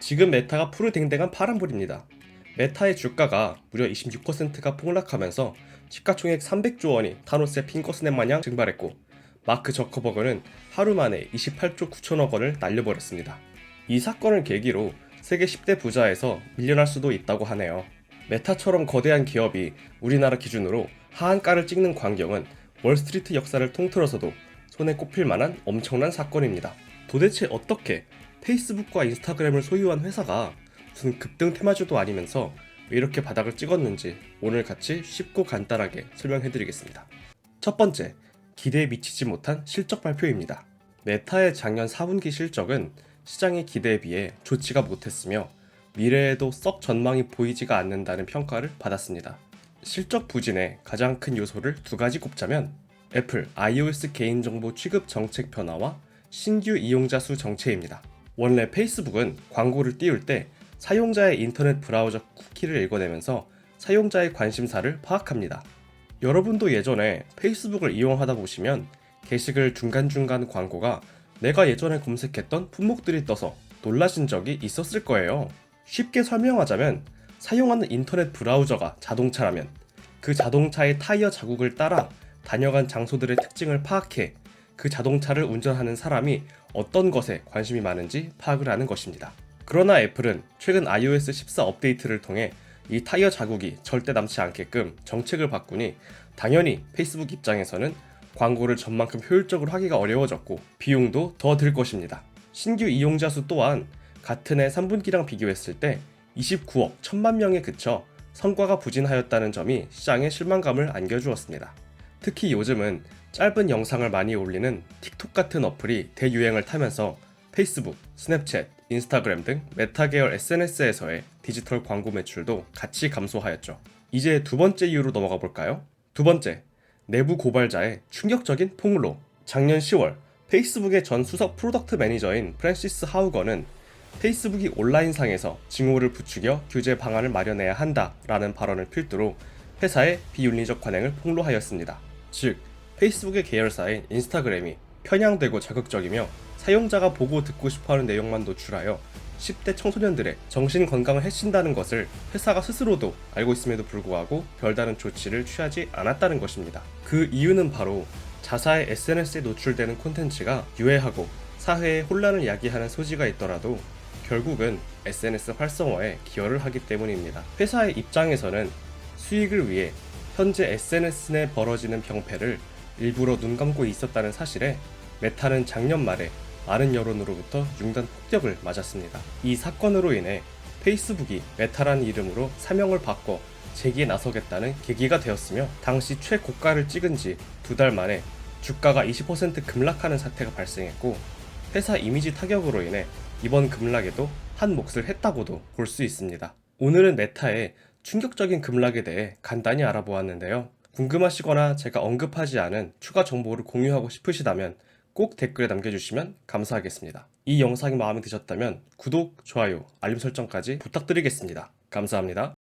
지금 메타가 푸르댕댕한 파란불입니다. 메타의 주가가 무려 26%가 폭락하면서 시가총액 300조 원이 타노스의 핑거스냅 마냥 증발했고, 마크 저커버그는 하루 만에 28조 9천억 원을 날려버렸습니다. 이 사건을 계기로 세계 10대 부자에서 밀려날 수도 있다고 하네요. 메타처럼 거대한 기업이 우리나라 기준으로 하한가를 찍는 광경은 월스트리트 역사를 통틀어서도 손에 꼽힐 만한 엄청난 사건입니다. 도대체 어떻게 페이스북과 인스타그램을 소유한 회사가 무슨 급등 테마주도 아니면서 왜 이렇게 바닥을 찍었는지 오늘 같이 쉽고 간단하게 설명해드리겠습니다. 첫 번째, 기대에 미치지 못한 실적 발표입니다. 메타의 작년 4분기 실적은 시장의 기대에 비해 좋지가 못했으며 미래에도 썩 전망이 보이지가 않는다는 평가를 받았습니다. 실적 부진의 가장 큰 요소를 두 가지 꼽자면 애플 iOS 개인정보 취급 정책 변화와 신규 이용자 수 정체입니다. 원래 페이스북은 광고를 띄울 때 사용자의 인터넷 브라우저 쿠키를 읽어내면서 사용자의 관심사를 파악합니다. 여러분도 예전에 페이스북을 이용하다 보시면 게시글 중간중간 광고가 내가 예전에 검색했던 품목들이 떠서 놀라신 적이 있었을 거예요. 쉽게 설명하자면 사용하는 인터넷 브라우저가 자동차라면 그 자동차의 타이어 자국을 따라 다녀간 장소들의 특징을 파악해 그 자동차를 운전하는 사람이 어떤 것에 관심이 많은지 파악을 하는 것입니다. 그러나 애플은 최근 iOS 14 업데이트를 통해 이 타이어 자국이 절대 남지 않게끔 정책을 바꾸니 당연히 페이스북 입장에서는 광고를 전만큼 효율적으로 하기가 어려워졌고 비용도 더 들 것입니다. 신규 이용자 수 또한 같은 해 3분기랑 비교했을 때 29억 1000만 명에 그쳐 성과가 부진하였다는 점이 시장에 실망감을 안겨주었습니다. 특히 요즘은 짧은 영상을 많이 올리는 틱톡 같은 어플이 대유행을 타면서 페이스북, 스냅챗, 인스타그램 등 메타 계열 SNS에서의 디지털 광고 매출도 같이 감소하였죠. 이제 두 번째 이유로 넘어가 볼까요? 두 번째, 내부 고발자의 충격적인 폭로. 작년 10월 페이스북의 전 수석 프로덕트 매니저인 프랜시스 하우거는 페이스북이 온라인상에서 징후를 부추겨 규제 방안을 마련해야 한다라는 발언을 필두로 회사의 비윤리적 관행을 폭로하였습니다. 즉, 페이스북의 계열사인 인스타그램이 편향되고 자극적이며 사용자가 보고 듣고 싶어하는 내용만 노출하여 10대 청소년들의 정신건강을 해친다는 것을 회사가 스스로도 알고 있음에도 불구하고 별다른 조치를 취하지 않았다는 것입니다. 그 이유는 바로 자사의 SNS에 노출되는 콘텐츠가 유해하고 사회에 혼란을 야기하는 소지가 있더라도 결국은 SNS 활성화에 기여를 하기 때문입니다. 회사의 입장에서는 수익을 위해 현재 SNS 내 벌어지는 병폐를 일부러 눈 감고 있었다는 사실에 메타는 작년 말에 많은 여론으로부터 융단 폭격을 맞았습니다. 이 사건으로 인해 페이스북이 메타라는 이름으로 사명을 바꿔 재기에 나서겠다는 계기가 되었으며 당시 최고가를 찍은 지 2달 만에 주가가 20% 급락하는 사태가 발생했고 회사 이미지 타격으로 인해 이번 급락에도 한 몫을 했다고도 볼 수 있습니다. 오늘은 메타의 충격적인 급락에 대해 간단히 알아보았는데요. 궁금하시거나 제가 언급하지 않은 추가 정보를 공유하고 싶으시다면 꼭 댓글에 남겨주시면 감사하겠습니다. 이 영상이 마음에 드셨다면 구독, 좋아요, 알림 설정까지 부탁드리겠습니다. 감사합니다.